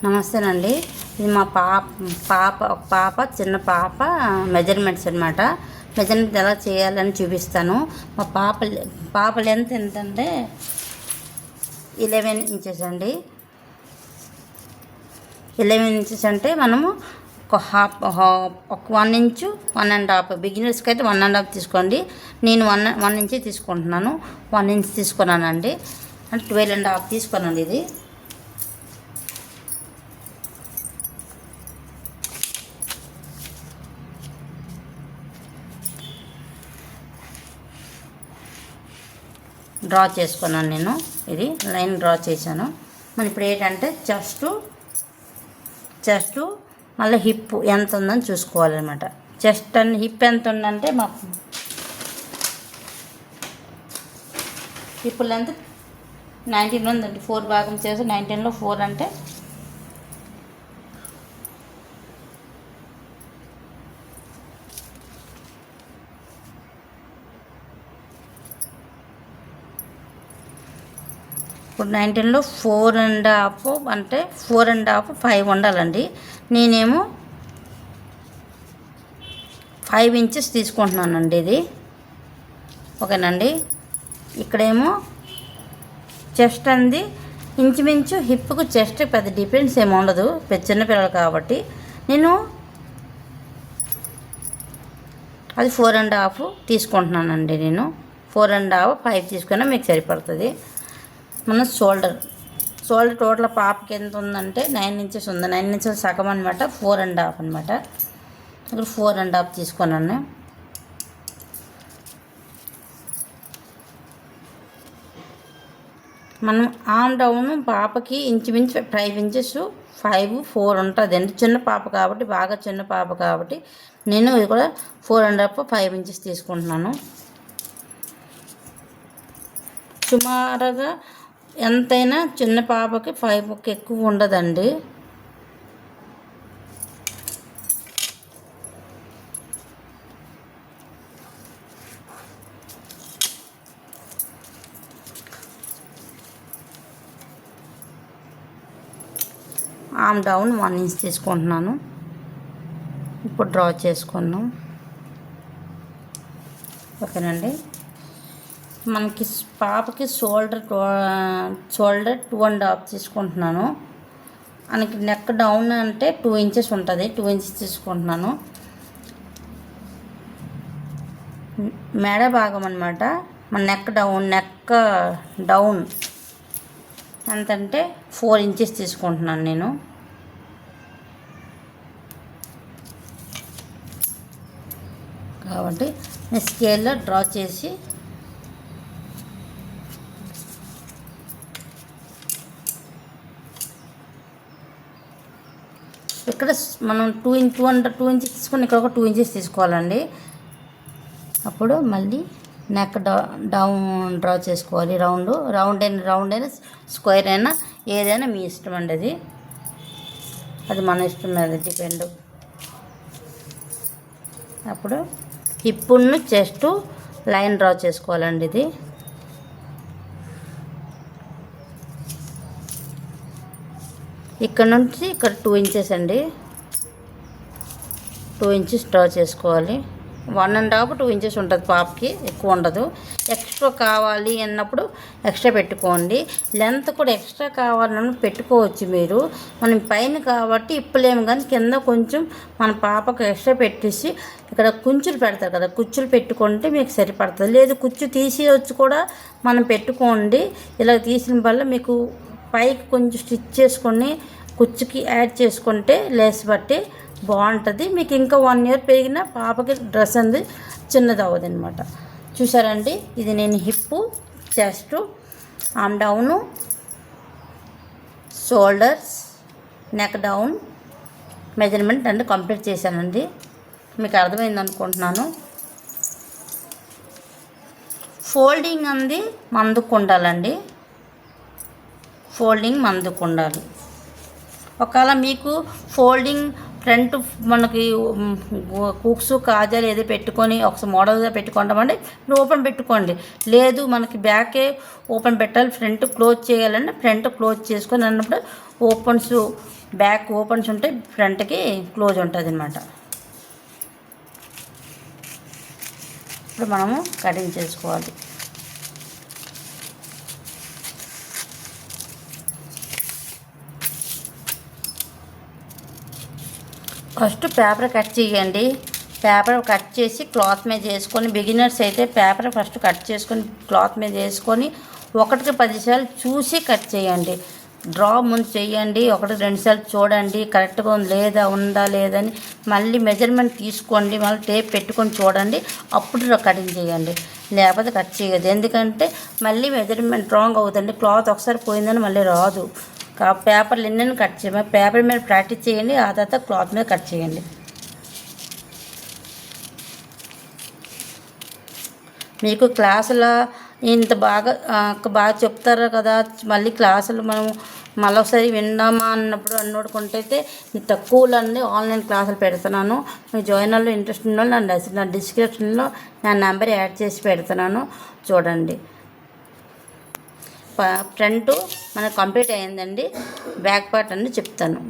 నమస్తేనండి. ఇది మా పాప చిన్న పాప మెజర్మెంట్స్ అనమాట. మెజర్మెంట్ ఎలా చేయాలని చూపిస్తాను. మా పాప లెంత్ ఎంతంటే 11 ఇంచెస్ అండి. 11 ఇంచెస్ అంటే మనము ఒక 1 ఇంచు 1.5. బిగినర్స్కి అయితే 1.5 తీసుకోండి. నేను 1 ఇంచే తీసుకుంటున్నాను. 1 ఇంచ్ తీసుకున్నానండి. అంటే 12.5 తీసుకున్నాను. ఇది డ్రా చేసుకున్నాను. నేను ఇది లైన్ డ్రా చేశాను. మనం ఇప్పుడు ఏంటంటే చెస్ట్ మళ్ళీ హిప్ ఎంత ఉందని చూసుకోవాలన్నమాట. చెస్ట్ అండ్ హిప్ ఎంత ఉందంటే మా హిప్ లెంత్ 19 ఉందండి. 4 భాగం చేసి 19లో 4 అంటే ఇప్పుడు 19లో 4.5 అంటే 4.5 5 ఉండాలండి. నేనేమో 5 ఇంచెస్ తీసుకుంటున్నానండి. ఇది ఓకేనండి. ఇక్కడేమో చెస్ట్ అంది ఇంచుమించు హిప్కు చెస్ట్ పెద్ద డిఫరెన్స్ ఏమి ఉండదు, చిన్నపిల్లలు కాబట్టి. నేను అది 4.5 తీసుకుంటున్నానండి. నేను 4.5 5 తీసుకున్నా మీకు సరిపడుతుంది. మన షోల్డర్ టోటల్ పాపకి ఎంత ఉందంటే 9 ఇంచెస్ ఉంది. 9 ఇంచెస్ సగం అనమాట. 4.5 అనమాట. ఇక్కడ 4.5 తీసుకున్నాను. మనం ఆమ్ డౌన్ పాపకి ఇంచుమించు 5 ఇంచెస్ 4 ఉంటుంది అండి. చిన్న పాప కాబట్టి, బాగా చిన్న పాప కాబట్టి నేను ఇది కూడా 4.5 5 ఇంచెస్ తీసుకుంటున్నాను. సుమారుగా ఎంతైనా చిన్న పాపకి 5కి ఎక్కువ ఉండదండి. ఆమ్ డౌన్ 1 ఇంచ్ తీసుకుంటున్నాను. ఇప్పుడు డ్రా చేసుకున్నాం. ఓకేనండి. మనకి పాపకి షోల్డర్ 2.5 తీసుకుంటున్నాను. మనకి నెక్ డౌన్ అంటే 2 ఇంచెస్ ఉంటుంది. 2 ఇంచెస్ తీసుకుంటున్నాను. మెడ భాగం అనమాట. మన నెక్ డౌన్ ఎంతంటే 4 ఇంచెస్ తీసుకుంటున్నాను నేను. కాబట్టి నేను స్కేల్లో డ్రా చేసి ఇక్కడ మనం 2 ఇంచెస్ తీసుకొని ఇక్కడ ఒక 2 ఇంచెస్ తీసుకోవాలండి. అప్పుడు మళ్ళీ నెక్ డౌన్ డ్రా చేసుకోవాలి. రౌండ్ అయినా స్క్వేర్ అయినా ఏదైనా మీ ఇష్టం అండి. అది మన ఇష్టం మీద డిపెండ్. అప్పుడు హిప్పును చెస్ట్ లైన్ డ్రా చేసుకోవాలండి. ఇది ఇక్కడ నుంచి ఇక్కడ 2 ఇంచెస్ అండి. 2 ఇంచెస్ డ్రా చేసుకోవాలి. 1.5 2 ఇంచెస్ ఉంటుంది పాపకి, ఎక్కువ ఉండదు. ఎక్స్ట్రా కావాలి అన్నప్పుడు ఎక్స్ట్రా పెట్టుకోండి. లెంత్ కూడా ఎక్స్ట్రా కావాలన్నా పెట్టుకోవచ్చు మీరు. మనం పైన కాబట్టి ఇప్పలేము, కానీ కింద కొంచెం మన పాపకు ఎక్స్ట్రా పెట్టేసి ఇక్కడ కుంచులు పెడతారు కదా, కుచ్చులు పెట్టుకుంటే మీకు సరిపడుతుంది. లేదు కుచ్చు తీసేయచ్చు కూడా మనం పెట్టుకోండి. ఇలా తీసిన వల్ల మీకు పైకి కొంచెం స్టిచ్ చేసుకొని కుచ్చుకి యాడ్ చేసుకుంటే లేస్ బట్టి బాగుంటుంది. మీకు ఇంకా 1 ఇయర్ పెరిగిన పాపకి డ్రెస్ అనేది చిన్నది అవ్వదు అనమాట. చూసారండి. ఇది నేను hip, chest, arm down, shoulders, neck down measurement అంటే కంప్లీట్ చేశానండి. మీకు అర్థమైంది అనుకుంటున్నాను. ఫోల్డింగ్ అంది మందుకు ఉండాలండి. ఫోల్డింగ్ మందుకు ఉండాలి. ఒకవేళ మీకు ఫోల్డింగ్ ఫ్రంట్ మనకి కుక్స్ కాజాలు ఏదో పెట్టుకొని ఒకసారి మోడల్గా పెట్టుకుంటామంటే మీరు ఓపెన్ పెట్టుకోండి. లేదు మనకి బ్యాకే ఓపెన్ పెట్టాలి, ఫ్రంట్ క్లోజ్ చేయాలంటే ఫ్రంట్ క్లోజ్ చేసుకొని అన్నప్పుడు బ్యాక్ ఓపెన్స్ ఉంటే ఫ్రంట్కి క్లోజ్ ఉంటుంది అనమాట. ఇప్పుడు మనము కటింగ్ చేసుకోవాలి. ఫస్ట్ పేపర్ కట్ చేయండి. పేపర్ కట్ చేసి క్లాత్ మీద చేసుకొని, బిగినర్స్ అయితే పేపర్ ఫస్ట్ కట్ చేసుకొని క్లాత్ మీద వేసుకొని 1-10 సార్లు చూసి కట్ చేయండి. డ్రా ముందు చేయండి, 1-2 సార్లు చూడండి కరెక్ట్గా ఉందా లేదని, మళ్ళీ మెజర్మెంట్ తీసుకోండి, మళ్ళీ టేప్ పెట్టుకొని చూడండి, అప్పుడు కటింగ్ చేయండి. లేకపోతే కట్ చేయదు. ఎందుకంటే మళ్ళీ మెజర్మెంట్ రాంగ్ అవుతుంది. క్లాత్ ఒకసారి పోయిందని మళ్ళీ రాదు. పేపర్ లిన్నెన్ కట్ చేయండి. పేపర్ మీద ప్రాక్టీస్ చేయండి, ఆ తర్వాత క్లాత్ మీద కట్ చేయండి. మీకు క్లాసులో ఇంత బాగా చెప్తారు కదా, మళ్ళీ క్లాసులు మనం మళ్ళీ ఒకసారి విందామా అన్నప్పుడు అన్నోడుకుంటైతే తక్కువలో అన్నీ ఆన్లైన్ క్లాసులు పెడుతున్నాను. మీకు జాయిన్ అవ్వడంలో ఇంట్రెస్ట్ ఉన్న వాళ్ళు నా డిస్క్రిప్షన్లో నా నెంబర్ యాడ్ చేసి పెడుతున్నాను, చూడండి. ఫ్రంట్ మనకు కంప్లీట్ అయ్యిందండి. బ్యాక్ పార్ట్ అన్నీ చెప్తాను.